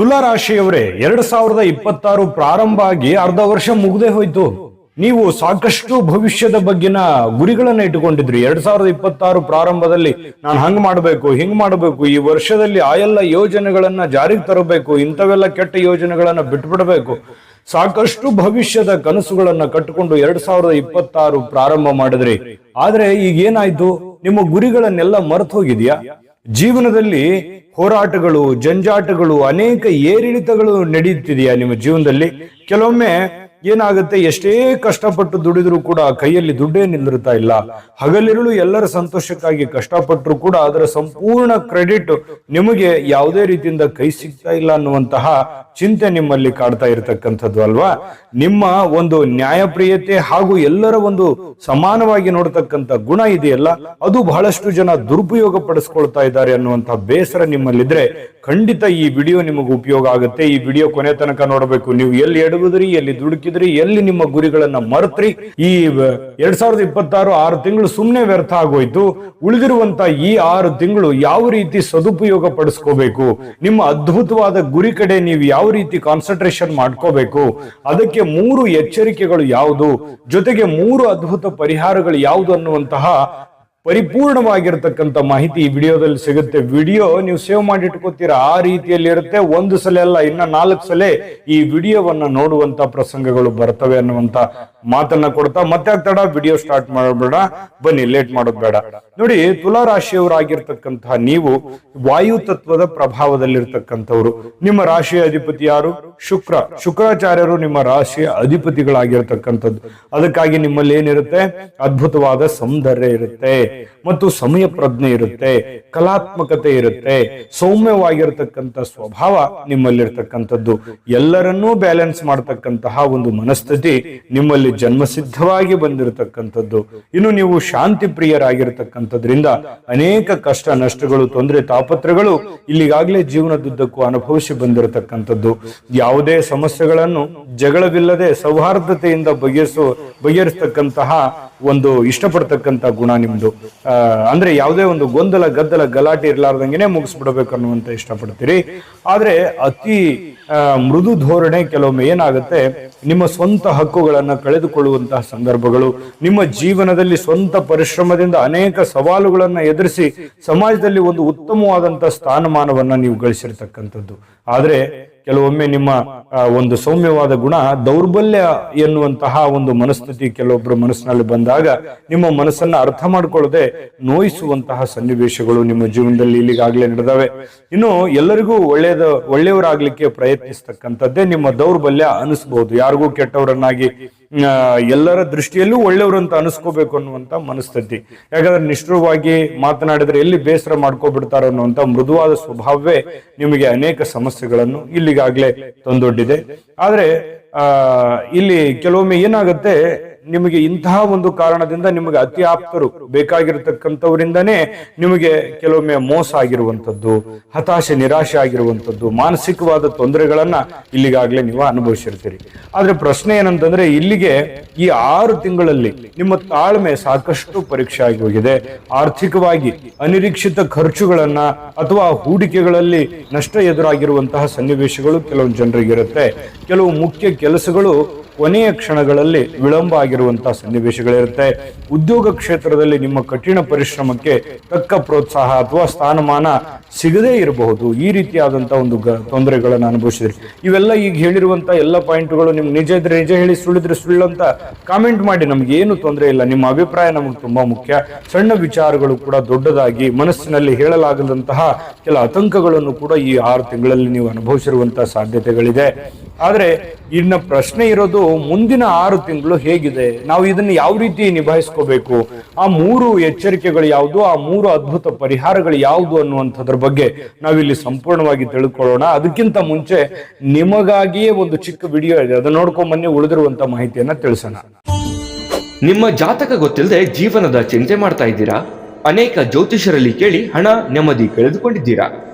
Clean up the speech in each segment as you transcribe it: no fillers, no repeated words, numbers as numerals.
ತುಲಾ ರಾಶಿಯವರೇ 2026 ಪ್ರಾರಂಭ ಆಗಿ ಅರ್ಧ ವರ್ಷ ಮುಗ್ದೇ ಹೋಯ್ತು. ನೀವು ಸಾಕಷ್ಟು ಭವಿಷ್ಯದ ಬಗ್ಗಿನ ಗುರಿಗಳನ್ನ ಇಟ್ಟುಕೊಂಡಿದ್ರಿ. 2026 ಪ್ರಾರಂಭದಲ್ಲಿ ನಾನು ಹಂಗ್ ಮಾಡಬೇಕು, ಹಿಂಗ್ ಮಾಡಬೇಕು, ಈ ವರ್ಷದಲ್ಲಿ ಆ ಎಲ್ಲ ಯೋಜನೆಗಳನ್ನ ಜಾರಿಗೆ ತರಬೇಕು, ಇಂಥವೆಲ್ಲ ಕೆಟ್ಟ ಯೋಜನೆಗಳನ್ನ ಬಿಟ್ಬಿಡಬೇಕು, ಸಾಕಷ್ಟು ಭವಿಷ್ಯದ ಕನಸುಗಳನ್ನ ಕಟ್ಟಿಕೊಂಡು 2026 ಪ್ರಾರಂಭ ಮಾಡಿದ್ರಿ. ಆದ್ರೆ ಈಗ ಏನಾಯ್ತು? ನಿಮ್ಮ ಗುರಿಗಳನ್ನೆಲ್ಲ ಮರೆತು ಹೋಗಿದ್ಯಾ? ಜೀವನದಲ್ಲಿ ಹೋರಾಟಗಳು, ಜಂಜಾಟಗಳು, ಅನೇಕ ಏರಿಳಿತಗಳು ನಡೆಯುತ್ತಿದೆಯಾ ನಿಮ್ಮ ಜೀವನದಲ್ಲಿ? ಕೆಲವೊಮ್ಮೆ ಏನಾಗುತ್ತೆ, ಎಷ್ಟೇ ಕಷ್ಟಪಟ್ಟು ದುಡಿದ್ರು ಕೂಡ ಕೈಯಲ್ಲಿ ದುಡ್ಡೇ ನಿಲ್ಲಿರ್ತಾ ಇಲ್ಲ. ಹಗಲಿರುಳು ಎಲ್ಲರ ಸಂತೋಷಕ್ಕಾಗಿ ಕಷ್ಟಪಟ್ಟರು ಕೂಡ ಅದರ ಸಂಪೂರ್ಣ ಕ್ರೆಡಿಟ್ ನಿಮಗೆ ಯಾವುದೇ ರೀತಿಯಿಂದ ಕೈ ಸಿಗ್ತಾ ಇಲ್ಲ ಅನ್ನುವಂತಹ ಚಿಂತೆ ನಿಮ್ಮಲ್ಲಿ ಕಾಡ್ತಾ ಇರತಕ್ಕಂಥದ್ದು ಅಲ್ವಾ? ನಿಮ್ಮ ಒಂದು ನ್ಯಾಯಪ್ರಿಯತೆ ಹಾಗೂ ಎಲ್ಲರ ಒಂದು ಸಮಾನವಾಗಿ ನೋಡ್ತಕ್ಕಂಥ ಗುಣ ಇದೆಯಲ್ಲ, ಅದು ಬಹಳಷ್ಟು ಜನ ದುರುಪಯೋಗ ಪಡಿಸ್ಕೊಳ್ತಾ ಇದ್ದಾರೆ ಅನ್ನುವಂತಹ ಬೇಸರ ನಿಮ್ಮಲ್ಲಿದ್ರೆ ಖಂಡಿತ ಈ ವಿಡಿಯೋ ನಿಮಗೆ ಉಪಯೋಗ ಆಗುತ್ತೆ. ಈ ವಿಡಿಯೋ ಕೊನೆ ತನಕ ನೋಡಬೇಕು. ನೀವು ಎಲ್ಲಿ ಎಡವುದ್ರಿ, ಎಲ್ಲಿ ದುಡುಕಿದ್ರಿ, ಎಲ್ಲಿ ನಿಮ್ಮ ಗುರಿಗಳನ್ನ ಮರೆತ್ರಿ. ಈ 2026 6 ತಿಂಗಳು ಸುಮ್ಮನೆ ವ್ಯರ್ಥ ಆಗೋಯ್ತು. ಉಳಿದಿರುವಂತ ಈ 6 ತಿಂಗಳು ಯಾವ ರೀತಿ ಸದುಪಯೋಗ ಪಡಿಸ್ಕೋಬೇಕು, ನಿಮ್ಮ ಅದ್ಭುತವಾದ ಗುರಿ ಕಡೆ ನೀವು ಯಾವ ರೀತಿ ಕಾನ್ಸಂಟ್ರೇಷನ್ ಮಾಡ್ಕೋಬೇಕು, ಅದಕ್ಕೆ 3 ಎಚ್ಚರಿಕೆಗಳು ಯಾವುದು, ಜೊತೆಗೆ 3 ಅದ್ಭುತ ಪರಿಹಾರಗಳು ಯಾವುದು ಅನ್ನುವಂತಹ ಪರಿಪೂರ್ಣವಾಗಿರ್ತಕ್ಕಂಥ ಮಾಹಿತಿ ಈ ವಿಡಿಯೋದಲ್ಲಿ ಸಿಗುತ್ತೆ. ವಿಡಿಯೋ ನೀವು ಸೇವ್ ಮಾಡಿ ಇಟ್ಕೋತೀರಾ, ಆ ರೀತಿಯಲ್ಲಿ ಇರುತ್ತೆ. ಒಂದು ಸಲ ಅಲ್ಲ, ಇನ್ನ 4 ಸಲ ಈ ವಿಡಿಯೋವನ್ನ ನೋಡುವಂತ ಪ್ರಸಂಗಗಳು ಬರ್ತವೆ ಅನ್ನುವಂತ ಮಾತನ್ನ ಕೊಡ್ತಾ ಮತ್ತೆ ತಡ ವಿಡಿಯೋ ಸ್ಟಾರ್ಟ್ ಮಾಡಬೇಡ, ಬನ್ನಿ, ಲೇಟ್ ಮಾಡೋದು ಬೇಡ. ನೋಡಿ, ತುಲಾ ರಾಶಿಯವರಾಗಿರ್ತಕ್ಕಂತಹ ನೀವು ವಾಯು ತತ್ವದ ಪ್ರಭಾವದಲ್ಲಿರ್ತಕ್ಕಂಥವ್ರು. ನಿಮ್ಮ ರಾಶಿಯ ಅಧಿಪತಿ ಯಾರು? ಶುಕ್ರಾಚಾರ್ಯರು ನಿಮ್ಮ ರಾಶಿಯ ಅಧಿಪತಿಗಳಾಗಿರ್ತಕ್ಕಂಥದ್ದು. ಅದಕ್ಕಾಗಿ ನಿಮ್ಮಲ್ಲಿ ಏನಿರುತ್ತೆ? ಅದ್ಭುತವಾದ ಸೌಂದರ್ಯ ಇರುತ್ತೆ ಮತ್ತು ಸಮಯ ಪ್ರಜ್ಞೆ ಇರುತ್ತೆ, ಕಲಾತ್ಮಕತೆ ಇರುತ್ತೆ, ಸೌಮ್ಯವಾಗಿರ್ತಕ್ಕಂಥ ಸ್ವಭಾವ ನಿಮ್ಮಲ್ಲಿರ್ತಕ್ಕಂಥದ್ದು, ಎಲ್ಲರನ್ನೂ ಬ್ಯಾಲೆನ್ಸ್ ಮಾಡತಕ್ಕಂತಹ ಒಂದು ಮನಸ್ಥಿತಿ ನಿಮ್ಮಲ್ಲಿ ಜನ್ಮಸಿದ್ಧವಾಗಿ ಬಂದಿರತಕ್ಕಂಥದ್ದು. ಇನ್ನು ನೀವು ಶಾಂತಿ ಪ್ರಿಯರಾಗಿರ್ತಕ್ಕಂಥದ್ರಿಂದ ಅನೇಕ ಕಷ್ಟ ನಷ್ಟಗಳು, ತೊಂದರೆ ತಾಪತ್ರಗಳು ಇಲ್ಲಿಗಾಗಲೇ ಜೀವನದುದ್ದಕ್ಕೂ ಅನುಭವಿಸಿ ಬಂದಿರತಕ್ಕಂಥದ್ದು. ಯಾವುದೇ ಸಮಸ್ಯೆಗಳನ್ನು ಜಗಳವಿಲ್ಲದೆ ಸೌಹಾರ್ದತೆಯಿಂದ ಬಗೆಹರಿಸ್ತಕ್ಕಂತಹ ಒಂದು ಇಷ್ಟಪಡ್ತಕ್ಕಂಥ ಗುಣ ನಿಮ್ದು. ಅಂದ್ರೆ ಯಾವುದೇ ಒಂದು ಗೊಂದಲ, ಗದ್ದಲ, ಗಲಾಟೆ ಇರ್ಲಾರ್ದಂಗೆನೆ ಮುಗಿಸ್ಬಿಡ್ಬೇಕು ಅನ್ನುವಂತ ಇಷ್ಟಪಡ್ತೀರಿ. ಆದ್ರೆ ಅತಿ ಮೃದು ಧೋರಣೆ ಕೆಲವೊಮ್ಮೆ ಏನಾಗುತ್ತೆ, ನಿಮ್ಮ ಸ್ವಂತ ಹಕ್ಕುಗಳನ್ನ ಕಳೆದುಕೊಳ್ಳುವಂತಹ ಸಂದರ್ಭಗಳು, ನಿಮ್ಮ ಜೀವನದಲ್ಲಿ ಸ್ವಂತ ಪರಿಶ್ರಮದಿಂದ ಅನೇಕ ಸವಾಲುಗಳನ್ನ ಎದುರಿಸಿ ಸಮಾಜದಲ್ಲಿ ಒಂದು ಉತ್ತಮವಾದಂತಹ ಸ್ಥಾನಮಾನವನ್ನ ನೀವು ಗಳಿಸಿರ್ತಕ್ಕಂಥದ್ದು. ಆದ್ರೆ ಕೆಲವೊಮ್ಮೆ ನಿಮ್ಮ ಒಂದು ಸೌಮ್ಯವಾದ ಗುಣ ದೌರ್ಬಲ್ಯ ಎನ್ನುವಂತಹ ಒಂದು ಮನಸ್ಥಿತಿ ಕೆಲವೊಬ್ಬರ ಮನಸ್ಸಿನಲ್ಲಿ ಬಂದಾಗ ನಿಮ್ಮ ಮನಸ್ಸನ್ನ ಅರ್ಥ ಮಾಡ್ಕೊಳ್ಳದೆ ನೋಯಿಸುವಂತಹ ಸನ್ನಿವೇಶಗಳು ನಿಮ್ಮ ಜೀವನದಲ್ಲಿ ಇಲ್ಲಿಗಾಗ್ಲೇ ನಡೆದವೆ. ಇನ್ನು ಎಲ್ಲರಿಗೂ ಒಳ್ಳೆಯವರಾಗ್ಲಿಕ್ಕೆ ಪ್ರಯತ್ನಿಸ್ತಕ್ಕಂಥದ್ದೇ ನಿಮ್ಮ ದೌರ್ಬಲ್ಯ ಅನಿಸ್ಬಹುದು. ಯಾರಿಗೂ ಕೆಟ್ಟವರನ್ನಾಗಿ, ಎಲ್ಲರ ದೃಷ್ಟಿಯಲ್ಲೂ ಒಳ್ಳೆಯವರು ಅಂತ ಅನಿಸ್ಕೋಬೇಕು ಅನ್ನುವಂತ ಮನಸ್ಥಿತಿ. ಯಾಕಂದ್ರೆ ನಿಷ್ಠುರವಾಗಿ ಮಾತನಾಡಿದ್ರೆ ಎಲ್ಲಿ ಬೇಸರ ಮಾಡ್ಕೋಬಿಡ್ತಾರೋ ಅನ್ನುವಂತ ಮೃದುವಾದ ಸ್ವಭಾವವೇ ನಿಮಗೆ ಅನೇಕ ಸಮಸ್ಯೆಗಳನ್ನು ಇಲ್ಲಿಗಾಗ್ಲೇ ತಂದೊಡ್ಡಿದೆ. ಆದ್ರೆ ಇಲ್ಲಿ ಕೆಲವೊಮ್ಮೆ ಏನಾಗುತ್ತೆ, ನಿಮಗೆ ಇಂತಹ ಒಂದು ಕಾರಣದಿಂದ ನಿಮಗೆ ಅತಿ ಆಪ್ತರು ಬೇಕಾಗಿರತಕ್ಕಂಥವರಿಂದನೇ ನಿಮಗೆ ಕೆಲವೊಮ್ಮೆ ಮೋಸ ಆಗಿರುವಂಥದ್ದು, ಹತಾಶೆ, ನಿರಾಶೆ ಆಗಿರುವಂಥದ್ದು, ಮಾನಸಿಕವಾದ ತೊಂದರೆಗಳನ್ನ ಇಲ್ಲಿಗಾಗ್ಲೇ ನೀವು ಅನುಭವಿಸಿರ್ತೀರಿ. ಆದ್ರೆ ಪ್ರಶ್ನೆ ಏನಂತಂದ್ರೆ, ಇಲ್ಲಿಗೆ ಈ 6 ತಿಂಗಳಲ್ಲಿ ನಿಮ್ಮ ತಾಳ್ಮೆ ಸಾಕಷ್ಟು ಪರೀಕ್ಷೆ ಆಗಿ ಹೋಗಿದೆ. ಆರ್ಥಿಕವಾಗಿ ಅನಿರೀಕ್ಷಿತ ಖರ್ಚುಗಳನ್ನ ಅಥವಾ ಹೂಡಿಕೆಗಳಲ್ಲಿ ನಷ್ಟ ಎದುರಾಗಿರುವಂತಹ ಸನ್ನಿವೇಶಗಳು ಕೆಲವು ಜನರಿಗಿರುತ್ತೆ. ಕೆಲವು ಮುಖ್ಯ ಕೆಲಸಗಳು ಕೊನೆಯ ಕ್ಷಣಗಳಲ್ಲಿ ವಿಳಂಬ ಆಗಿರುವಂತಹ ಸನ್ನಿವೇಶಗಳಿರುತ್ತೆ. ಉದ್ಯೋಗ ಕ್ಷೇತ್ರದಲ್ಲಿ ನಿಮ್ಮ ಕಠಿಣ ಪರಿಶ್ರಮಕ್ಕೆ ತಕ್ಕ ಪ್ರೋತ್ಸಾಹ ಅಥವಾ ಸ್ಥಾನಮಾನ ಸಿಗದೇ ಇರಬಹುದು. ಈ ರೀತಿಯಾದಂತಹ ಒಂದು ತೊಂದರೆಗಳನ್ನು ಅನುಭವಿಸಿದ್ರಿ. ಇವೆಲ್ಲ ಈಗ ಹೇಳಿರುವಂತ ಎಲ್ಲ ಪಾಯಿಂಟ್ಗಳು ನಿಮ್ಗೆ ನಿಜ ಇದ್ರೆ ನಿಜ ಹೇಳಿ, ಸುಳ್ಳಿದ್ರೆ ಸುಳ್ಳು ಅಂತ ಕಾಮೆಂಟ್ ಮಾಡಿ. ನಮ್ಗೆ ಏನು ತೊಂದರೆ ಇಲ್ಲ, ನಿಮ್ಮ ಅಭಿಪ್ರಾಯ ನಮಗೆ ತುಂಬಾ ಮುಖ್ಯ. ಸಣ್ಣ ವಿಚಾರಗಳು ಕೂಡ ದೊಡ್ಡದಾಗಿ ಮನಸ್ಸಿನಲ್ಲಿ ಹೇಳಲಾಗದಂತಹ ಕೆಲ ಆತಂಕಗಳನ್ನು ಕೂಡ ಈ 6 ತಿಂಗಳಲ್ಲಿ ನೀವು ಅನುಭವಿಸಿರುವಂತಹ ಸಾಧ್ಯತೆಗಳಿದೆ. ಆದ್ರೆ ಇನ್ನ ಪ್ರಶ್ನೆ ಇರೋದು, ಮುಂದಿನ 6 ತಿಂಗಳು ಹೇಗಿದೆ, ನಾವು ಇದನ್ನ ಯಾವ ರೀತಿ ನಿಭಾಯಿಸ್ಕೋಬೇಕು, ಆ 3 ಎಚ್ಚರಿಕೆಗಳು ಯಾವುದು, ಆ 3 ಅದ್ಭುತ ಪರಿಹಾರಗಳು ಯಾವುದು ಅನ್ನುವಂಥದ್ರ ಬಗ್ಗೆ ನಾವಿಲ್ಲಿ ಸಂಪೂರ್ಣವಾಗಿ ತಿಳ್ಕೊಳ್ಳೋಣ. ಅದಕ್ಕಿಂತ ಮುಂಚೆ ನಿಮಗಾಗಿಯೇ ಒಂದು ಚಿಕ್ಕ ವಿಡಿಯೋ ಇದೆ, ಅದನ್ನ ನೋಡ್ಕೊಂಡ್ ಬನ್ನಿ, ಉಳಿದಿರುವಂತ ಮಾಹಿತಿಯನ್ನ ತಿಳಿಸೋಣ. ನಿಮ್ಮ ಜಾತಕ ಗೊತ್ತಿಲ್ಲದೆ ಜೀವನದ ಚಿಂತೆ ಮಾಡ್ತಾ ಇದ್ದೀರಾ? ಅನೇಕ ಜ್ಯೋತಿಷರಲ್ಲಿ ಕೇಳಿ ಹಣ, ನೆಮ್ಮದಿ ಕಳೆದುಕೊಂಡಿದ್ದೀರಾ?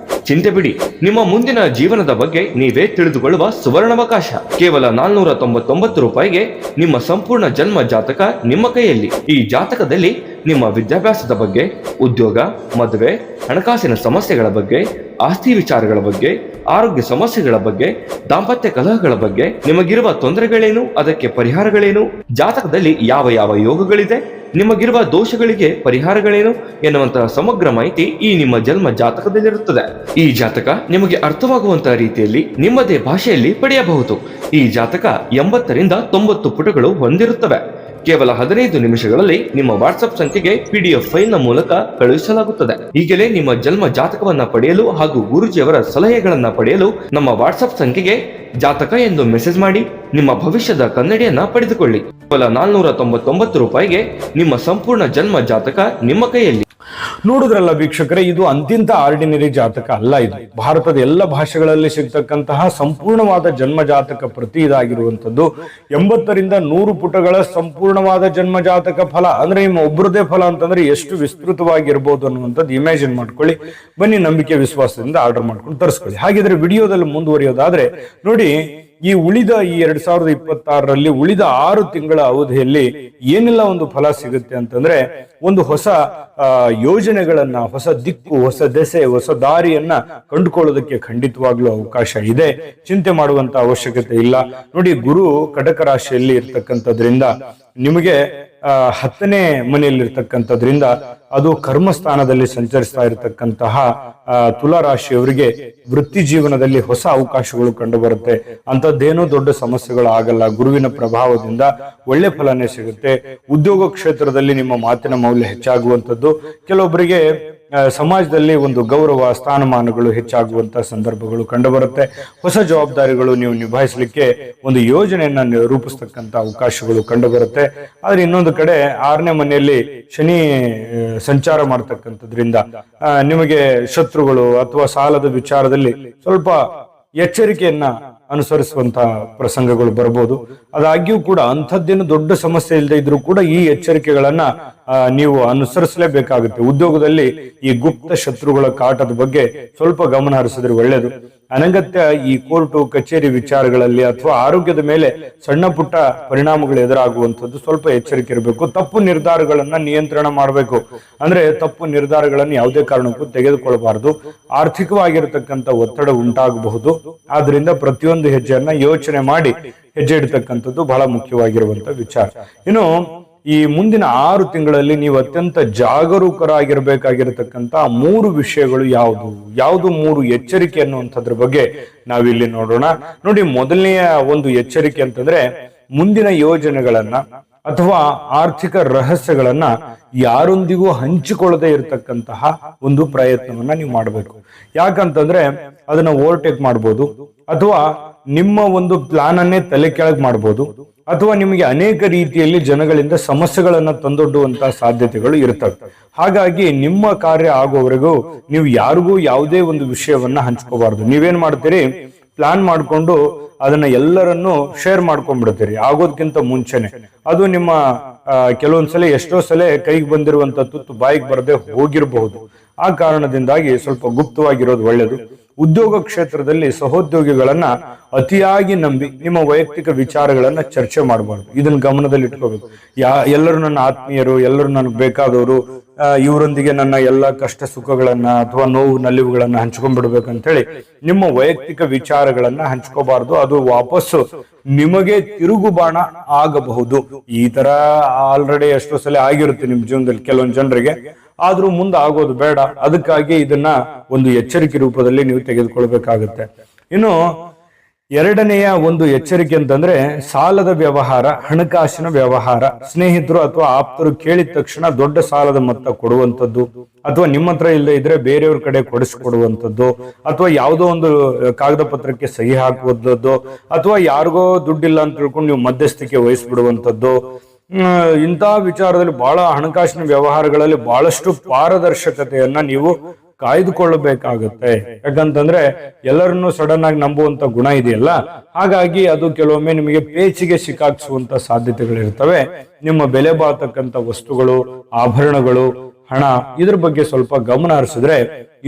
ಚಿಂತೆ ಬಿಡಿ, ನಿಮ್ಮ ಮುಂದಿನ ಜೀವನದ ಬಗ್ಗೆ ನೀವೇ ತಿಳಿದುಕೊಳ್ಳುವ ಸುವರ್ಣಾವಕಾಶ. ಕೇವಲ 499 ರೂಪಾಯಿಗೆ ನಿಮ್ಮ ಸಂಪೂರ್ಣ ಜನ್ಮ ಜಾತಕ ನಿಮ್ಮ ಕೈಯಲ್ಲಿ. ಈ ಜಾತಕದಲ್ಲಿ ನಿಮ್ಮ ವಿದ್ಯಾಭ್ಯಾಸದ ಬಗ್ಗೆ, ಉದ್ಯೋಗ, ಮದುವೆ, ಹಣಕಾಸಿನ ಸಮಸ್ಯೆಗಳ ಬಗ್ಗೆ, ಆಸ್ತಿ ವಿಚಾರಗಳ ಬಗ್ಗೆ, ಆರೋಗ್ಯ ಸಮಸ್ಯೆಗಳ ಬಗ್ಗೆ, ದಾಂಪತ್ಯ ಕಲಹಗಳ ಬಗ್ಗೆ, ನಿಮಗಿರುವ ತೊಂದರೆಗಳೇನು, ಅದಕ್ಕೆ ಪರಿಹಾರಗಳೇನು, ಜಾತಕದಲ್ಲಿ ಯಾವ ಯಾವ ಯೋಗಗಳಿದೆ, ನಿಮಗಿರುವ ದೋಷಗಳಿಗೆ ಪರಿಹಾರಗಳೇನು ಎನ್ನುವಂತಹ ಸಮಗ್ರ ಮಾಹಿತಿ ಈ ನಿಮ್ಮ ಜನ್ಮ ಜಾತಕದಲ್ಲಿರುತ್ತದೆ. ಈ ಜಾತಕ ನಿಮಗೆ ಅರ್ಥವಾಗುವಂತಹ ರೀತಿಯಲ್ಲಿ ನಿಮ್ಮದೇ ಭಾಷೆಯಲ್ಲಿ ಪಡೆಯಬಹುದು. ಈ ಜಾತಕ 80ರಿಂದ 90 ಪುಟಗಳು ಹೊಂದಿರುತ್ತವೆ. ಕೇವಲ 15 ನಿಮಿಷಗಳಲ್ಲಿ ನಿಮ್ಮ ವಾಟ್ಸ್ಆಪ್ ಸಂಖ್ಯೆಗೆ PDF ಫೈಲ್ ನ ಮೂಲಕ ಕಳುಹಿಸಲಾಗುತ್ತದೆ. ಈಗಲೇ ನಿಮ್ಮ ಜನ್ಮ ಜಾತಕವನ್ನ ಪಡೆಯಲು ಹಾಗೂ ಗುರುಜಿಯವರ ಸಲಹೆಗಳನ್ನ ಪಡೆಯಲು ನಮ್ಮ ವಾಟ್ಸ್ಆಪ್ ಸಂಖ್ಯೆಗೆ ಜಾತಕ ಎಂದು ಮೆಸೇಜ್ ಮಾಡಿ ನಿಮ್ಮ ಭವಿಷ್ಯದ ಕನ್ನಡಿಯನ್ನ ಪಡೆದುಕೊಳ್ಳಿ. ಕೇವಲ 499 ರೂಪಾಯಿಗೆ ನಿಮ್ಮ ಸಂಪೂರ್ಣ ಜನ್ಮ ಜಾತಕ ನಿಮ್ಮ ಕೈಯಲ್ಲಿ. ನೋಡಿದ್ರಲ್ಲ ವೀಕ್ಷಕರೇ, ಇದು ಅಂತಿಂತ ಆರ್ಡಿನರಿ ಜಾತಕ ಅಲ್ಲ. ಇದು ಭಾರತದ ಎಲ್ಲ ಭಾಷೆಗಳಲ್ಲಿ ಸಿಗ್ತಕ್ಕಂತಹ ಸಂಪೂರ್ಣವಾದ ಜನ್ಮ ಜಾತಕ ಪ್ರತಿ ಇದಾಗಿರುವಂತದ್ದು. 80ರಿಂದ 100 ಪುಟಗಳ ಸಂಪೂರ್ಣವಾದ ಜನ್ಮ ಜಾತಕ ಫಲ ಅಂದ್ರೆ ನಿಮ್ಮ ಒಬ್ಬರದೇ ಫಲ ಅಂತಂದ್ರೆ ಎಷ್ಟು ವಿಸ್ತೃತವಾಗಿರ್ಬೋದು ಅನ್ನುವಂಥದ್ದು ಇಮ್ಯಾಜಿನ್ ಮಾಡ್ಕೊಳ್ಳಿ. ಬನ್ನಿ, ನಂಬಿಕೆ ವಿಶ್ವಾಸದಿಂದ ಆರ್ಡರ್ ಮಾಡ್ಕೊಂಡು ತರಿಸ್ಕೊಳ್ಳಿ. ಹಾಗಿದ್ರೆ ವಿಡಿಯೋದಲ್ಲಿ ಮುಂದುವರಿಯೋದಾದ್ರೆ ನೋಡಿ, ಈ ಉಳಿದ 2026ರಲ್ಲಿ ಉಳಿದ 6 ತಿಂಗಳ ಅವಧಿಯಲ್ಲಿ ಏನೆಲ್ಲ ಒಂದು ಫಲ ಸಿಗುತ್ತೆ ಅಂತಂದ್ರೆ, ಒಂದು ಹೊಸ ಯೋಜನೆಗಳನ್ನ, ಹೊಸ ದಿಕ್ಕು, ಹೊಸ ದೆಸೆ, ಹೊಸ ದಾರಿಯನ್ನ ಕಂಡುಕೊಳ್ಳೋದಕ್ಕೆ ಖಂಡಿತವಾಗ್ಲೂ ಅವಕಾಶ ಇದೆ. ಚಿಂತೆ ಮಾಡುವಂತ ಅವಶ್ಯಕತೆ ಇಲ್ಲ. ನೋಡಿ, ಗುರು ಕಟಕ ರಾಶಿಯಲ್ಲಿ ಇರ್ತಕ್ಕಂಥದ್ರಿಂದ ನಿಮಗೆ 10ನೇ ಮನೆಯಲ್ಲಿರ್ತಕ್ಕಂಥದ್ರಿಂದ ಅದು ಕರ್ಮಸ್ಥಾನದಲ್ಲಿ ಸಂಚರಿಸ್ತಾ ಇರತಕ್ಕಂತಹ ತುಲಾ ರಾಶಿಯವರಿಗೆ ವೃತ್ತಿ ಜೀವನದಲ್ಲಿ ಹೊಸ ಅವಕಾಶಗಳು ಕಂಡು ಬರುತ್ತೆ. ಅಂತದ್ದೇನೋ ದೊಡ್ಡ ಸಮಸ್ಯೆಗಳು ಆಗಲ್ಲ. ಗುರುವಿನ ಪ್ರಭಾವದಿಂದ ಒಳ್ಳೆ ಫಲನೇ ಸಿಗುತ್ತೆ. ಉದ್ಯೋಗ ಕ್ಷೇತ್ರದಲ್ಲಿ ನಿಮ್ಮ ಮಾತಿನ ಮೌಲ್ಯ ಹೆಚ್ಚಾಗುವಂಥದ್ದು. ಕೆಲವೊಬ್ಬರಿಗೆ ಸಮಾಜದಲ್ಲಿ ಒಂದು ಗೌರವ, ಸ್ಥಾನಮಾನಗಳು ಹೆಚ್ಚಾಗುವಂತ ಸಂದರ್ಭಗಳು ಕಂಡುಬರುತ್ತೆ. ಹೊಸ ಜವಾಬ್ದಾರಿಗಳು ನೀವು ನಿಭಾಯಿಸಲಿಕ್ಕೆ ಒಂದು ಯೋಜನೆಯನ್ನ ರೂಪಿಸ್ತಕ್ಕಂಥ ಅವಕಾಶಗಳು ಕಂಡುಬರುತ್ತೆ. ಆದ್ರೆ ಇನ್ನೊಂದು ಕಡೆ 6ನೇ ಮನೆಯಲ್ಲಿ ಶನಿ ಸಂಚಾರ ಮಾಡ್ತಕ್ಕಂಥದ್ರಿಂದ ನಿಮಗೆ ಶತ್ರುಗಳು ಅಥವಾ ಸಾಲದ ವಿಚಾರದಲ್ಲಿ ಸ್ವಲ್ಪ ಎಚ್ಚರಿಕೆಯನ್ನ ಅನುಸರಿಸುವಂತಹ ಪ್ರಸಂಗಗಳು ಬರಬಹುದು. ಅದಾಗ್ಯೂ ಕೂಡ ಅಂಥದ್ದೇನು ದೊಡ್ಡ ಸಮಸ್ಯೆ ಇಲ್ಲದೆ ಇದ್ರೂ ಕೂಡ ಈ ಎಚ್ಚರಿಕೆಗಳನ್ನ ನೀವು ಅನುಸರಿಸಲೇಬೇಕಾಗುತ್ತೆ. ಉದ್ಯೋಗದಲ್ಲಿ ಈ ಗುಪ್ತ ಶತ್ರುಗಳ ಕಾಟದ ಬಗ್ಗೆ ಸ್ವಲ್ಪ ಗಮನ ಹರಿಸಿದ್ರೆ ಒಳ್ಳೆಯದು. ಅನಗತ್ಯ ಈ ಕೋರ್ಟು ಕಚೇರಿ ವಿಚಾರಗಳಲ್ಲಿ ಅಥವಾ ಆರೋಗ್ಯದ ಮೇಲೆ ಸಣ್ಣ ಪುಟ್ಟ ಪರಿಣಾಮಗಳು ಎದುರಾಗುವಂಥದ್ದು ಸ್ವಲ್ಪ ಎಚ್ಚರಿಕೆ ಇರಬೇಕು. ತಪ್ಪು ನಿರ್ಧಾರಗಳನ್ನ ನಿಯಂತ್ರಣ ಮಾಡಬೇಕು. ಅಂದ್ರೆ ತಪ್ಪು ನಿರ್ಧಾರಗಳನ್ನು ಯಾವುದೇ ಕಾರಣಕ್ಕೂ ತೆಗೆದುಕೊಳ್ಳಬಾರದು. ಆರ್ಥಿಕವಾಗಿರತಕ್ಕಂಥ ಒತ್ತಡ ಉಂಟಾಗಬಹುದು. ಆದ್ರಿಂದ ಪ್ರತಿಯೊಂದು ಹೆಜ್ಜೆಯನ್ನ ಯೋಚನೆ ಮಾಡಿ ಹೆಜ್ಜೆ ಇಡತಕ್ಕಂಥದ್ದು ಬಹಳ ಮುಖ್ಯವಾಗಿರುವಂತ ವಿಚಾರ. ಇನ್ನು ಈ ಮುಂದಿನ 6 ತಿಂಗಳಲ್ಲಿ ನೀವು ಅತ್ಯಂತ ಜಾಗರೂಕರಾಗಿರ್ಬೇಕಾಗಿರತಕ್ಕಂತ 3 ವಿಷಯಗಳು ಯಾವುದು 3 ಎಚ್ಚರಿಕೆ ಅನ್ನುವಂಥದ್ರ ಬಗ್ಗೆ ನಾವಿಲ್ಲಿ ನೋಡೋಣ. ನೋಡಿ, ಮೊದಲನೆಯ ಒಂದು ಎಚ್ಚರಿಕೆ ಅಂತಂದ್ರೆ, ಮುಂದಿನ ಯೋಜನೆಗಳನ್ನ ಅಥವಾ ಆರ್ಥಿಕ ರಹಸ್ಯಗಳನ್ನ ಯಾರೊಂದಿಗೂ ಹಂಚಿಕೊಳ್ಳದೆ ಇರತಕ್ಕಂತಹ ಒಂದು ಪ್ರಯತ್ನವನ್ನ ನೀವು ಮಾಡಬೇಕು. ಯಾಕಂತಂದ್ರೆ ಅದನ್ನ ಓವರ್ಟೇಕ್ ಮಾಡ್ಬೋದು, ಅಥವಾ ನಿಮ್ಮ ಒಂದು ಪ್ಲಾನ್ ಅನ್ನೇ ತಲೆ ಕೆಳಗೆ ಮಾಡ್ಬೋದು, ಅಥವಾ ನಿಮಗೆ ಅನೇಕ ರೀತಿಯಲ್ಲಿ ಜನಗಳಿಂದ ಸಮಸ್ಯೆಗಳನ್ನ ತಂದೊಡ್ಡುವಂತಹ ಸಾಧ್ಯತೆಗಳು ಇರ್ತವೆ. ಹಾಗಾಗಿ ನಿಮ್ಮ ಕಾರ್ಯ ಆಗೋವರೆಗೂ ನೀವು ಯಾರಿಗೂ ಯಾವುದೇ ಒಂದು ವಿಷಯವನ್ನ ಹಂಚ್ಕೋಬಾರ್ದು. ನೀವೇನ್ ಮಾಡ್ತೀರಿ, ಪ್ಲಾನ್ ಮಾಡ್ಕೊಂಡು ಅದನ್ನ ಎಲ್ಲರನ್ನು ಶೇರ್ ಮಾಡ್ಕೊಂಡ್ಬಿಡ್ತೀರಿ ಆಗೋದಕ್ಕಿಂತ ಮುಂಚೆನೆ. ಅದು ನಿಮ್ಮ ಕೆಲವೊಂದ್ಸಲ ಎಷ್ಟೋ ಸಲ ಕೈಗೆ ಬಂದಿರುವಂತ ತುತ್ತು ಬಾಯಿಗೆ ಬರದೆ ಹೋಗಿರಬಹುದು. ಆ ಕಾರಣದಿಂದಾಗಿ ಸ್ವಲ್ಪ ಗುಪ್ತವಾಗಿರೋದು ಒಳ್ಳೆಯದು. ಉದ್ಯೋಗ ಕ್ಷೇತ್ರದಲ್ಲಿ ಸಹೋದ್ಯೋಗಿಗಳನ್ನ ಅತಿಯಾಗಿ ನಂಬಿ ನಿಮ್ಮ ವೈಯಕ್ತಿಕ ವಿಚಾರಗಳನ್ನ ಚರ್ಚೆ ಮಾಡಬಾರ್ದು. ಇದನ್ನ ಗಮನದಲ್ಲಿ ಇಟ್ಕೋಬೇಕು. ಎಲ್ಲರೂ ನನ್ನ ಆತ್ಮೀಯರು, ಎಲ್ಲರೂ ನನಗೆ ಬೇಕಾದವರು, ಇವರೊಂದಿಗೆ ನನ್ನ ಎಲ್ಲ ಕಷ್ಟ ಸುಖಗಳನ್ನ ಅಥವಾ ನೋವು ನಲಿವುಗಳನ್ನ ಹಂಚ್ಕೊಂಡ್ಬಿಡ್ಬೇಕಂತೇಳಿ ನಿಮ್ಮ ವೈಯಕ್ತಿಕ ವಿಚಾರಗಳನ್ನ ಹಂಚ್ಕೋಬಾರ್ದು. ಅದು ವಾಪಸ್ಸು ನಿಮಗೆ ತಿರುಗು ಬಾಣ ಆಗಬಹುದು. ಈ ತರ ಆಲ್ರೆಡಿ ಎಷ್ಟೋ ಸಲ ಆಗಿರುತ್ತೆ ನಿಮ್ಮ ಜೀವನದಲ್ಲಿ ಕೆಲವೊಂದು ಜನರಿಗೆ. ಆದ್ರೂ ಮುಂದೆ ಆಗೋದು ಬೇಡ. ಅದಕ್ಕಾಗಿ ಇದನ್ನ ಒಂದು ಎಚ್ಚರಿಕೆ ರೂಪದಲ್ಲಿ ನೀವು ತೆಗೆದುಕೊಳ್ಬೇಕಾಗುತ್ತೆ. ಇನ್ನು ಎರಡನೆಯ ಒಂದು ಎಚ್ಚರಿಕೆ ಅಂತಂದ್ರೆ, ಸಾಲದ ವ್ಯವಹಾರ, ಹಣಕಾಸಿನ ವ್ಯವಹಾರ. ಸ್ನೇಹಿತರು ಅಥವಾ ಆಪ್ತರು ಕೇಳಿದ ತಕ್ಷಣ ದೊಡ್ಡ ಸಾಲದ ಮೊತ್ತ ಕೊಡುವಂಥದ್ದು, ಅಥವಾ ನಿಮ್ಮ ಹತ್ರ ಇಲ್ಲದೆ ಇದ್ರೆ ಬೇರೆಯವ್ರ ಕಡೆ ಕೊಡಿಸ್ಕೊಡುವಂಥದ್ದು, ಅಥವಾ ಯಾವುದೋ ಒಂದು ಕಾಗದ ಪತ್ರಕ್ಕೆ ಸಹಿ ಹಾಕುವಂಥದ್ದು, ಅಥವಾ ಯಾರಿಗೋ ದುಡ್ಡಿಲ್ಲ ಅಂತ ತಿಳ್ಕೊಂಡು ನೀವು ಮಧ್ಯಸ್ಥಿಕೆ ವಹಿಸ್ಬಿಡುವಂಥದ್ದು. ಇಂತಹ ವಿಚಾರದಲ್ಲಿ ಬಹಳ ಹಣಕಾಸಿನ ವ್ಯವಹಾರಗಳಲ್ಲಿ ಬಹಳಷ್ಟು ಪಾರದರ್ಶಕತೆಯನ್ನ ನೀವು ಕಾಯ್ದುಕೊಳ್ಳಬೇಕಾಗುತ್ತೆ. ಯಾಕಂತಂದ್ರೆ ಎಲ್ಲರನ್ನು ಸಡನ್ ಆಗಿ ನಂಬುವಂತ ಗುಣ ಇದೆಯಲ್ಲ, ಹಾಗಾಗಿ ಅದು ಕೆಲವೊಮ್ಮೆ ನಿಮಗೆ ಪೇಚಿಗೆ ಸಿಕ್ಕಾಕ್ಸುವಂತ ಸಾಧ್ಯತೆಗಳಿರ್ತವೆ. ನಿಮ್ಮ ಬೆಲೆ ಬಾಳ್ತಕ್ಕಂಥ ವಸ್ತುಗಳು, ಆಭರಣಗಳು, ಹಣ, ಇದ್ರ ಬಗ್ಗೆ ಸ್ವಲ್ಪ ಗಮನ ಹರಿಸಿದ್ರೆ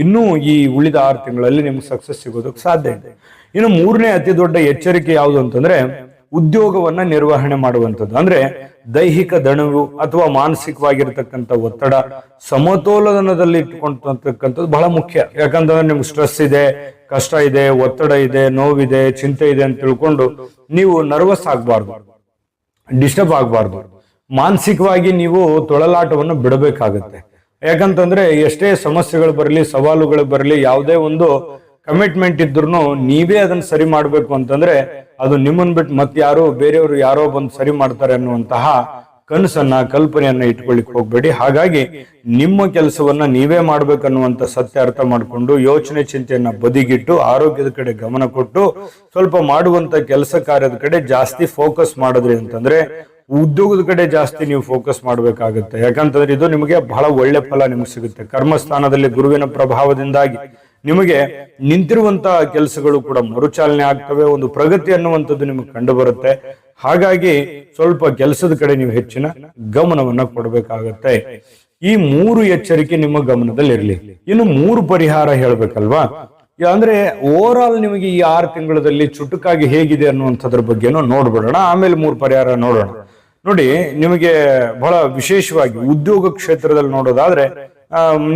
ಇನ್ನೂ ಈ ಉಳಿದ 6 ತಿಂಗಳಲ್ಲಿ ನಿಮ್ಗೆ ಸಕ್ಸಸ್ ಸಿಗೋದಕ್ಕೆ ಸಾಧ್ಯ ಇದೆ. ಇನ್ನು ಮೂರನೇ ಅತಿ ದೊಡ್ಡ ಎಚ್ಚರಿಕೆ ಯಾವುದು ಅಂತಂದ್ರೆ, ಉದ್ಯೋಗವನ್ನ ನಿರ್ವಹಣೆ ಮಾಡುವಂಥದ್ದು. ಅಂದ್ರೆ ದೈಹಿಕ ದಣವು ಅಥವಾ ಮಾನಸಿಕವಾಗಿರ್ತಕ್ಕಂಥ ಒತ್ತಡ ಸಮತೋಲನದಲ್ಲಿ ಇಟ್ಟುಕೊಂಡಂತಕ್ಕಂಥದ್ದು ಬಹಳ ಮುಖ್ಯ. ಯಾಕಂತಂದ್ರೆ ನಿಮ್ಗೆ ಸ್ಟ್ರೆಸ್ ಇದೆ, ಕಷ್ಟ ಇದೆ, ಒತ್ತಡ ಇದೆ, ನೋವಿದೆ, ಚಿಂತೆ ಇದೆ ಅಂತ ತಿಳ್ಕೊಂಡು ನೀವು ನರ್ವಸ್ ಆಗಬಾರ್ದು, ಡಿಸ್ಟರ್ಬ್ ಆಗಬಾರ್ದು. ಮಾನಸಿಕವಾಗಿ ನೀವು ತೊಳಲಾಟವನ್ನು ಬಿಡಬೇಕಾಗತ್ತೆ. ಯಾಕಂತಂದ್ರೆ ಎಷ್ಟೇ ಸಮಸ್ಯೆಗಳು ಬರಲಿ, ಸವಾಲುಗಳು ಬರಲಿ, ಯಾವುದೇ ಒಂದು ಕಮಿಟ್ಮೆಂಟ್ ಇದ್ರೂ ನೀವೇ ಅದನ್ನ ಸರಿ ಮಾಡ್ಬೇಕು ಅಂತಂದ್ರೆ ಅದು ನಿಮ್ಮನ್ ಬಿಟ್ಟು ಮತ್ತೆ ಯಾರೋ ಬೇರೆಯವರು ಯಾರೋ ಬಂದು ಸರಿ ಮಾಡ್ತಾರೆ ಅನ್ನುವಂತಹ ಕನಸನ್ನ, ಕಲ್ಪನೆಯನ್ನ ಇಟ್ಕೊಳ್ಳಿಕ್ ಹೋಗ್ಬೇಡಿ. ಹಾಗಾಗಿ ನಿಮ್ಮ ಕೆಲಸವನ್ನ ನೀವೇ ಮಾಡ್ಬೇಕನ್ನುವಂತ ಸತ್ಯ ಅರ್ಥ ಮಾಡ್ಕೊಂಡು ಯೋಚನೆ ಚಿಂತೆಯನ್ನ ಬದಿಗಿಟ್ಟು ಆರೋಗ್ಯದ ಕಡೆ ಗಮನ ಕೊಟ್ಟು ಸ್ವಲ್ಪ ಮಾಡುವಂತ ಕೆಲಸ ಕಾರ್ಯದ ಕಡೆ ಜಾಸ್ತಿ ಫೋಕಸ್ ಮಾಡಿದ್ರಿ ಅಂತಂದ್ರೆ ಉದ್ಯೋಗದ ಕಡೆ ಜಾಸ್ತಿ ನೀವು ಫೋಕಸ್ ಮಾಡ್ಬೇಕಾಗುತ್ತೆ. ಯಾಕಂತಂದ್ರೆ ಇದು ನಿಮಗೆ ಬಹಳ ಒಳ್ಳೆ ಫಲ ನಿಮ್ಗೆ ಸಿಗುತ್ತೆ. ಕರ್ಮಸ್ಥಾನದಲ್ಲಿ ಗುರುವಿನ ಪ್ರಭಾವದಿಂದಾಗಿ ನಿಮಗೆ ನಿಂತಿರುವಂತ ಕೆಲಸಗಳು ಕೂಡ ಮರುಚಾಲನೆ ಆಗ್ತವೆ, ಒಂದು ಪ್ರಗತಿ ಅನ್ನುವಂಥದ್ದು ನಿಮಗೆ ಕಂಡು ಬರುತ್ತೆ. ಹಾಗಾಗಿ ಸ್ವಲ್ಪ ಕೆಲಸದ ಕಡೆ ನೀವು ಹೆಚ್ಚಿನ ಗಮನವನ್ನ ಕೊಡಬೇಕಾಗತ್ತೆ. ಈ 3 ಎಚ್ಚರಿಕೆ ನಿಮ್ಮ ಗಮನದಲ್ಲಿ. ಇನ್ನು 3 ಪರಿಹಾರ ಹೇಳ್ಬೇಕಲ್ವಾ? ಅಂದ್ರೆ ಓವರ್ ಆಲ್ ನಿಮಗೆ ಈ 6 ತಿಂಗಳಲ್ಲಿ ಚುಟುಕಾಗಿ ಹೇಗಿದೆ ಅನ್ನುವಂಥದ್ರ ಬಗ್ಗೆನೂ ನೋಡ್ಬಿಡೋಣ, ಆಮೇಲೆ 3 ಪರಿಹಾರ ನೋಡೋಣ. ನೋಡಿ, ನಿಮಗೆ ಬಹಳ ವಿಶೇಷವಾಗಿ ಉದ್ಯೋಗ ಕ್ಷೇತ್ರದಲ್ಲಿ ನೋಡೋದಾದ್ರೆ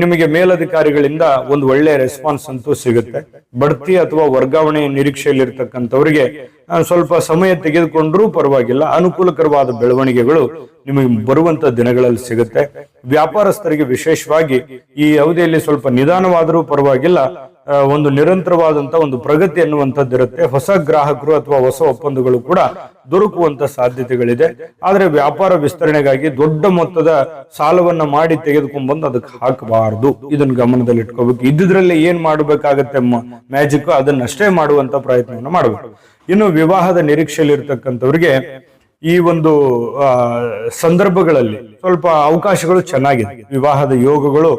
ನಿಮಗೆ ಮೇಲಧಿಕಾರಿಗಳಿಂದ ಒಂದು ಒಳ್ಳೆ ರೆಸ್ಪಾನ್ಸ್ ಅಂತೂ ಸಿಗುತ್ತೆ. ಬಡ್ತಿ ಅಥವಾ ವರ್ಗಾವಣೆ ನಿರೀಕ್ಷೆಯಲ್ಲಿರ್ತಕ್ಕಂಥವ್ರಿಗೆ ಸ್ವಲ್ಪ ಸಮಯ ತೆಗೆದುಕೊಂಡ್ರೂ ಪರವಾಗಿಲ್ಲ, ಅನುಕೂಲಕರವಾದ ಬೆಳವಣಿಗೆಗಳು ನಿಮಗೆ ಬರುವಂತ ದಿನಗಳಲ್ಲಿ ಸಿಗುತ್ತೆ. ವ್ಯಾಪಾರಸ್ಥರಿಗೆ ವಿಶೇಷವಾಗಿ ಈ ಅವಧಿಯಲ್ಲಿ ಸ್ವಲ್ಪ ನಿಧಾನವಾದರೂ ಪರವಾಗಿಲ್ಲ, ಒಂದು ನಿರಂತರವಾದಂತ ಒಂದು ಪ್ರಗತಿ ಅನ್ನುವಂಥದ್ದು ಇರುತ್ತೆ. ಹೊಸ ಗ್ರಾಹಕರು ಅಥವಾ ಹೊಸ ಒಪ್ಪಂದಗಳು ಕೂಡ ದೊರಕುವಂತ ಸಾಧ್ಯತೆಗಳಿದೆ. ಆದ್ರೆ ವ್ಯಾಪಾರ ವಿಸ್ತರಣೆಗಾಗಿ ದೊಡ್ಡ ಮೊತ್ತದ ಸಾಲವನ್ನ ಮಾಡಿ ತೆಗೆದುಕೊಂಡ್ ಬಂದು ಅದಕ್ಕೆ ಹಾಕಬಾರದು. ಇದನ್ನ ಗಮನದಲ್ಲಿ ಇಟ್ಕೋಬೇಕು. ಇದ್ದಿದ್ರಲ್ಲಿ ಏನ್ ಮಾಡಬೇಕಾಗತ್ತೆ ಮ್ಯಾಜಿಕ್, ಅದನ್ನಷ್ಟೇ ಮಾಡುವಂತ ಪ್ರಯತ್ನವನ್ನು ಮಾಡಬೇಕು. ಇನ್ನು ವಿವಾಹದ ನಿರೀಕ್ಷೆಯಲ್ಲಿ ಇರ್ತಕ್ಕಂಥವ್ರಿಗೆ ಈ ಒಂದು ಸಂದರ್ಭಗಳಲ್ಲಿ ಸ್ವಲ್ಪ ಅವಕಾಶಗಳು ಚೆನ್ನಾಗಿದೆ, ವಿವಾಹದ ಯೋಗಗಳು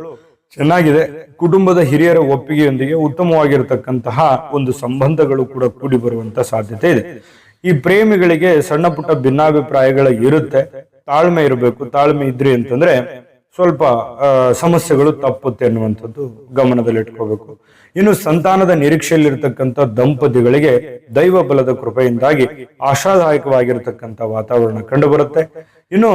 ಚೆನ್ನಾಗಿದೆ. ಕುಟುಂಬದ ಹಿರಿಯರ ಒಪ್ಪಿಗೆಯೊಂದಿಗೆ ಉತ್ತಮವಾಗಿರತಕ್ಕಂತಹ ಒಂದು ಸಂಬಂಧಗಳು ಕೂಡ ಕೂಡಿ ಬರುವಂತ ಸಾಧ್ಯತೆ ಇದೆ. ಈ ಪ್ರೇಮಿಗಳಿಗೆ ಸಣ್ಣ ಪುಟ್ಟ ಭಿನ್ನಾಭಿಪ್ರಾಯಗಳು ಇರುತ್ತೆ, ತಾಳ್ಮೆ ಇರಬೇಕು. ತಾಳ್ಮೆ ಇದ್ರಿ ಅಂತಂದ್ರೆ ಸ್ವಲ್ಪ ಸಮಸ್ಯೆಗಳು ತಪ್ಪುತ್ತೆ ಅನ್ನುವಂಥದ್ದು ಗಮನದಲ್ಲಿ ಇಟ್ಕೋಬೇಕು. ಇನ್ನು ಸಂತಾನದ ನಿರೀಕ್ಷೆಯಲ್ಲಿರ್ತಕ್ಕಂಥ ದಂಪತಿಗಳಿಗೆ ದೈವ ಬಲದ ಕೃಪೆಯಿಂದಾಗಿ ಆಶಾದಾಯಕವಾಗಿರತಕ್ಕಂಥ ವಾತಾವರಣ ಕಂಡು ಬರುತ್ತೆ. ಇನ್ನು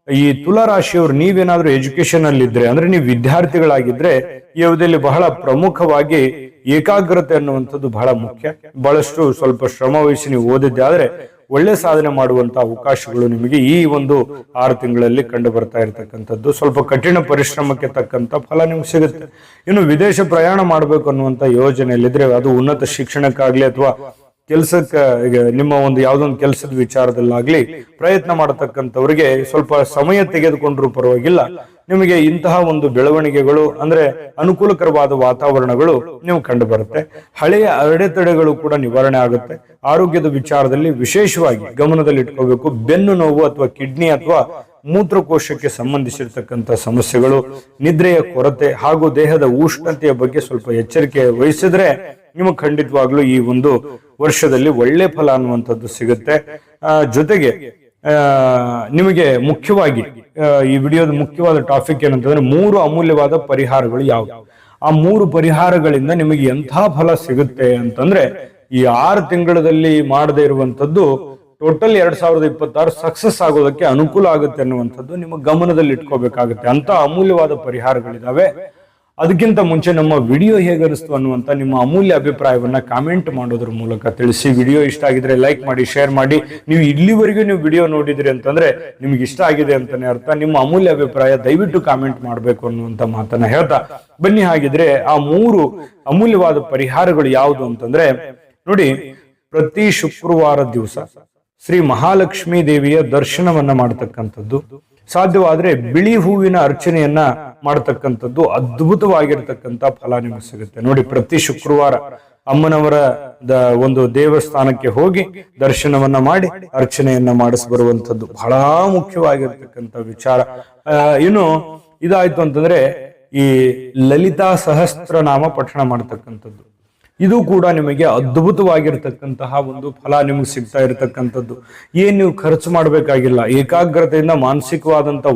ಈ ತುಲಾ ರಾಶಿಯವರು ನೀವೇನಾದ್ರೂ ಎಜುಕೇಶನ್ ಅಲ್ಲಿ ಇದ್ರೆ, ಅಂದ್ರೆ ನೀವು ವಿದ್ಯಾರ್ಥಿಗಳಾಗಿದ್ರೆ, ಈ ಅವಧಿಯಲ್ಲಿ ಬಹಳ ಪ್ರಮುಖವಾಗಿ ಏಕಾಗ್ರತೆ ಅನ್ನುವಂಥದ್ದು ಬಹಳ ಮುಖ್ಯ. ಬಹಳಷ್ಟು ಸ್ವಲ್ಪ ಶ್ರಮ ವಹಿಸಿ ನೀವು ಓದಿದ್ದೆ ಆದ್ರೆ ಒಳ್ಳೆ ಸಾಧನೆ ಮಾಡುವಂತ ಅವಕಾಶಗಳು ನಿಮಗೆ ಈ ಒಂದು 6 ತಿಂಗಳಲ್ಲಿ ಕಂಡು ಬರ್ತಾ ಇರತಕ್ಕಂಥದ್ದು. ಸ್ವಲ್ಪ ಕಠಿಣ ಪರಿಶ್ರಮಕ್ಕೆ ತಕ್ಕಂತ ಫಲ ನಿಮ್ಗೆ ಸಿಗುತ್ತೆ. ಇನ್ನು ವಿದೇಶ ಪ್ರಯಾಣ ಮಾಡ್ಬೇಕು ಅನ್ನುವಂತ ಯೋಜನೆಯಲ್ಲಿದ್ರೆ, ಅದು ಉನ್ನತ ಶಿಕ್ಷಣಕ್ಕಾಗ್ಲಿ ಅಥವಾ ಕೆಲಸಕ್ಕೆ, ನಿಮ್ಮ ಒಂದು ಯಾವ್ದೊಂದು ಕೆಲಸದ ವಿಚಾರದಲ್ಲಾಗ್ಲಿ ಪ್ರಯತ್ನ ಮಾಡತಕ್ಕಂಥವ್ರಿಗೆ ಸ್ವಲ್ಪ ಸಮಯ ತೆಗೆದುಕೊಂಡ್ರು ಪರವಾಗಿಲ್ಲ, ನಿಮಗೆ ಇಂತಹ ಒಂದು ಬೆಳವಣಿಗೆಗಳು ಅಂದ್ರೆ ಅನುಕೂಲಕರವಾದ ವಾತಾವರಣಗಳು ನೀವು ಕಂಡು ಬರುತ್ತೆ. ಹಳೆಯ ಅಡೆತಡೆಗಳು ಕೂಡ ನಿವಾರಣೆ ಆಗುತ್ತೆ. ಆರೋಗ್ಯದ ವಿಚಾರದಲ್ಲಿ ವಿಶೇಷವಾಗಿ ಗಮನದಲ್ಲಿ ಇಟ್ಕೋಬೇಕು. ಬೆನ್ನು ನೋವು ಅಥವಾ ಕಿಡ್ನಿ ಅಥವಾ ಮೂತ್ರಕೋಶಕ್ಕೆ ಸಂಬಂಧಿಸಿರ್ತಕ್ಕಂಥ ಸಮಸ್ಯೆಗಳು, ನಿದ್ರೆಯ ಕೊರತೆ ಹಾಗೂ ದೇಹದ ಉಷ್ಣತೆಯ ಬಗ್ಗೆ ಸ್ವಲ್ಪ ಎಚ್ಚರಿಕೆ ವಹಿಸಿದ್ರೆ ನಿಮಗೆ ಖಂಡಿತವಾಗ್ಲೂ ಈ ಒಂದು ವರ್ಷದಲ್ಲಿ ಒಳ್ಳೆ ಫಲ ಅನ್ನುವಂಥದ್ದು ಸಿಗುತ್ತೆ. ಜೊತೆಗೆ ನಿಮಗೆ ಮುಖ್ಯವಾಗಿ ಈ ವಿಡಿಯೋದ ಮುಖ್ಯವಾದ ಟಾಪಿಕ್ ಏನಂತಂದ್ರೆ 3 ಅಮೂಲ್ಯವಾದ ಪರಿಹಾರಗಳು ಯಾವುದು. ಆ 3 ಪರಿಹಾರಗಳಿಂದ ನಿಮಗೆ ಎಂಥ ಫಲ ಸಿಗುತ್ತೆ ಅಂತಂದ್ರೆ, ಈ 6 ತಿಂಗಳಲ್ಲಿ ಮಾಡದೇ ಇರುವಂತದ್ದು ಟೋಟಲ್ 2026 ಸಕ್ಸಸ್ ಆಗೋದಕ್ಕೆ ಅನುಕೂಲ ಆಗುತ್ತೆ ಅನ್ನುವಂಥದ್ದು ನಿಮ್ಮ ಗಮನದಲ್ಲಿ ಇಟ್ಕೋಬೇಕಾಗುತ್ತೆ. ಅಂತ ಅಮೂಲ್ಯವಾದ ಪರಿಹಾರಗಳಿದಾವೆ. ಅದಕ್ಕಿಂತ ಮುಂಚೆ ನಮ್ಮ ವಿಡಿಯೋ ಹೇಗನಿಸ್ತು ಅನ್ನುವಂತ ನಿಮ್ಮ ಅಮೂಲ್ಯ ಅಭಿಪ್ರಾಯವನ್ನ ಕಾಮೆಂಟ್ ಮಾಡೋದ್ರ ಮೂಲಕ ತಿಳಿಸಿ. ವಿಡಿಯೋ ಇಷ್ಟ ಆಗಿದ್ರೆ ಲೈಕ್ ಮಾಡಿ, ಶೇರ್ ಮಾಡಿ. ನೀವು ಇಲ್ಲಿವರೆಗೂ ನೀವು ವಿಡಿಯೋ ನೋಡಿದ್ರಿ ಅಂತಂದ್ರೆ ನಿಮ್ಗೆ ಇಷ್ಟ ಆಗಿದೆ ಅಂತಾನೆ ಅರ್ಥ. ನಿಮ್ಮ ಅಮೂಲ್ಯ ಅಭಿಪ್ರಾಯ ದಯವಿಟ್ಟು ಕಾಮೆಂಟ್ ಮಾಡಬೇಕು ಅನ್ನುವಂತ ಮಾತನ್ನ ಹೇಳ್ತಾ ಬನ್ನಿ. ಹಾಗಿದ್ರೆ ಆ 3 ಅಮೂಲ್ಯವಾದ ಪರಿಹಾರಗಳು ಯಾವುದು ಅಂತಂದ್ರೆ, ನೋಡಿ, ಪ್ರತಿ ಶುಕ್ರವಾರ ದಿವಸ ಶ್ರೀ ಮಹಾಲಕ್ಷ್ಮೀ ದೇವಿಯ ದರ್ಶನವನ್ನ ಮಾಡತಕ್ಕಂಥದ್ದು, ಸಾಧ್ಯವಾದ್ರೆ ಬಿಳಿ ಹೂವಿನ ಅರ್ಚನೆಯನ್ನ ಮಾಡತಕ್ಕಂಥದ್ದು ಅದ್ಭುತವಾಗಿರ್ತಕ್ಕಂಥ ಫಲ ನಿಮಗೆ ಸಿಗುತ್ತೆ. ನೋಡಿ, ಪ್ರತಿ ಶುಕ್ರವಾರ ಅಮ್ಮನವರ ಒಂದು ದೇವಸ್ಥಾನಕ್ಕೆ ಹೋಗಿ ದರ್ಶನವನ್ನ ಮಾಡಿ ಅರ್ಚನೆಯನ್ನ ಮಾಡಿಸಿ ಬರುವಂತದ್ದು ಬಹಳ ಮುಖ್ಯವಾಗಿರ್ತಕ್ಕಂಥ ವಿಚಾರ. ಇನ್ನು ಇದಾಯ್ತು ಅಂತಂದ್ರೆ ಈ ಲಲಿತಾ ಸಹಸ್ರನಾಮ ಪಠಣ ಮಾಡತಕ್ಕಂಥದ್ದು. ಇದು ಕೂಡ ನಿಮಗೆ ಅದ್ಭುತವಾಗಿರ್ತಕ್ಕಂತಹ ಒಂದು ಫಲ ನಿಮಗೆ ಸಿಗ್ತಾ ಇರತಕ್ಕಂಥದ್ದು. ಏನ್ ನೀವು ಖರ್ಚು ಮಾಡಬೇಕಾಗಿಲ್ಲ. ಏಕಾಗ್ರತೆಯಿಂದ ಮಾನಸಿಕವಾದಂತ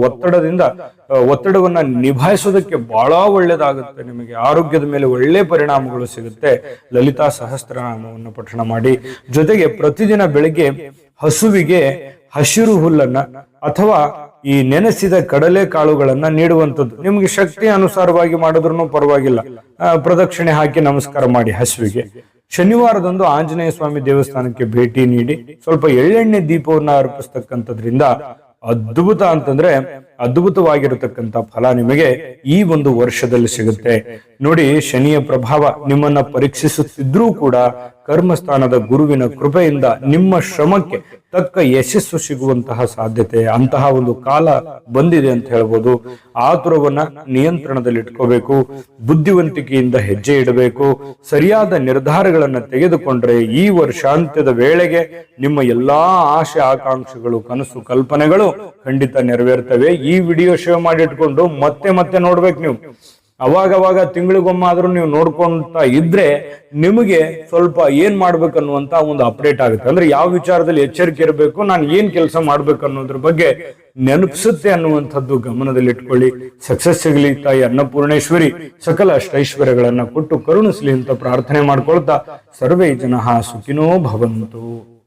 ಒತ್ತಡವನ್ನ ನಿಭಾಯಿಸೋದಕ್ಕೆ ಬಹಳ ಒಳ್ಳೇದಾಗುತ್ತೆ. ನಿಮಗೆ ಆರೋಗ್ಯದ ಮೇಲೆ ಒಳ್ಳೆ ಪರಿಣಾಮಗಳು ಸಿಗುತ್ತೆ. ಲಲಿತಾ ಸಹಸ್ರನಾಮವನ್ನು ಪಠಣ ಮಾಡಿ. ಜೊತೆಗೆ ಪ್ರತಿದಿನ ಬೆಳಿಗ್ಗೆ ಹಸುವಿಗೆ ಹಸಿರು ಹುಲ್ಲನ್ನ ಅಥವಾ ಈ ನೆನೆಸಿದ ಕಡಲೆ ಕಾಳುಗಳನ್ನ ನೀಡುವಂಥದ್ದು. ನಿಮ್ಗೆ ಶಕ್ತಿ ಅನುಸಾರವಾಗಿ ಮಾಡಿದ್ರು ಪರವಾಗಿಲ್ಲ. ಪ್ರದಕ್ಷಿಣೆ ಹಾಕಿ ನಮಸ್ಕಾರ ಮಾಡಿ ಹಸುವಿಗೆ. ಶನಿವಾರದಂದು ಆಂಜನೇಯ ಸ್ವಾಮಿ ದೇವಸ್ಥಾನಕ್ಕೆ ಭೇಟಿ ನೀಡಿ ಸ್ವಲ್ಪ ಎಳ್ಳೆಣ್ಣೆ ದೀಪವನ್ನ ಅರ್ಪಿಸ್ತಕ್ಕಂಥದ್ರಿಂದ ಅದ್ಭುತ ಅಂತಂದ್ರೆ ಅದ್ಭುತವಾಗಿರತಕ್ಕಂತ ಫಲ ನಿಮಗೆ ಈ ಒಂದು ವರ್ಷದಲ್ಲಿ ಸಿಗುತ್ತೆ. ನೋಡಿ, ಶನಿಯ ಪ್ರಭಾವ ನಿಮ್ಮನ್ನ ಪರೀಕ್ಷಿಸುತ್ತಿದ್ರೂ ಕೂಡ ಕರ್ಮಸ್ಥಾನದ ಗುರುವಿನ ಕೃಪೆಯಿಂದ ನಿಮ್ಮ ಶ್ರಮಕ್ಕೆ ತಕ್ಕ ಯಶಸ್ಸು ಸಿಗುವಂತಹ ಸಾಧ್ಯತೆ, ಅಂತಹ ಒಂದು ಕಾಲ ಬಂದಿದೆ ಅಂತ ಹೇಳ್ಬೋದು. ಆತುರವನ್ನ ನಿಯಂತ್ರಣದಲ್ಲಿ ಇಟ್ಕೋಬೇಕು. ಬುದ್ಧಿವಂತಿಕೆಯಿಂದ ಹೆಜ್ಜೆ ಇಡಬೇಕು. ಸರಿಯಾದ ನಿರ್ಧಾರಗಳನ್ನ ತೆಗೆದುಕೊಂಡ್ರೆ ಈ ವರ್ಷಾಂತ್ಯದ ವೇಳೆಗೆ ನಿಮ್ಮ ಎಲ್ಲಾ ಆಶೆ ಆಕಾಂಕ್ಷೆಗಳು, ಕನಸು ಕಲ್ಪನೆಗಳು ಖಂಡಿತ ನೆರವೇರ್ತವೆ. ಈ ವಿಡಿಯೋ ಶೇರ್ ಮಾಡಿ ಇಟ್ಕೊಂಡು ಮತ್ತೆ ನೋಡ್ಬೇಕು ನೀವು. ಅವಾಗವಾಗ ತಿಂಗಳಿಗೊಮ್ಮಾದ್ರೂ ನೀವು ನೋಡ್ಕೊಂತ ಇದ್ರೆ ನಿಮಗೆ ಸ್ವಲ್ಪ ಏನ್ ಮಾಡ್ಬೇಕನ್ನುವಂತ ಒಂದು ಅಪ್ಡೇಟ್ ಆಗುತ್ತೆ. ಅಂದ್ರೆ ಯಾವ ವಿಚಾರದಲ್ಲಿ ಎಚ್ಚರಿಕೆ ಇರಬೇಕು, ನಾನು ಏನ್ ಕೆಲಸ ಮಾಡ್ಬೇಕು ಅನ್ನೋದ್ರ ಬಗ್ಗೆ ನೆನಪಿಸುತ್ತೆ ಅನ್ನುವಂಥದ್ದು ಗಮನದಲ್ಲಿ ಇಟ್ಕೊಳ್ಳಿ. ಸಕ್ಸಸ್ ಸಿಗಲಿ. ತಾಯಿ ಅನ್ನಪೂರ್ಣೇಶ್ವರಿ ಸಕಲ ಅಷ್ಟೈಶ್ವರ್ಯಗಳನ್ನ ಕೊಟ್ಟು ಕರುಣಿಸ್ಲಿ ಅಂತ ಪ್ರಾರ್ಥನೆ ಮಾಡ್ಕೊಳ್ತಾ ಸರ್ವೇ ಜನಃ ಸುಖಿನೋ ಭವಂತು.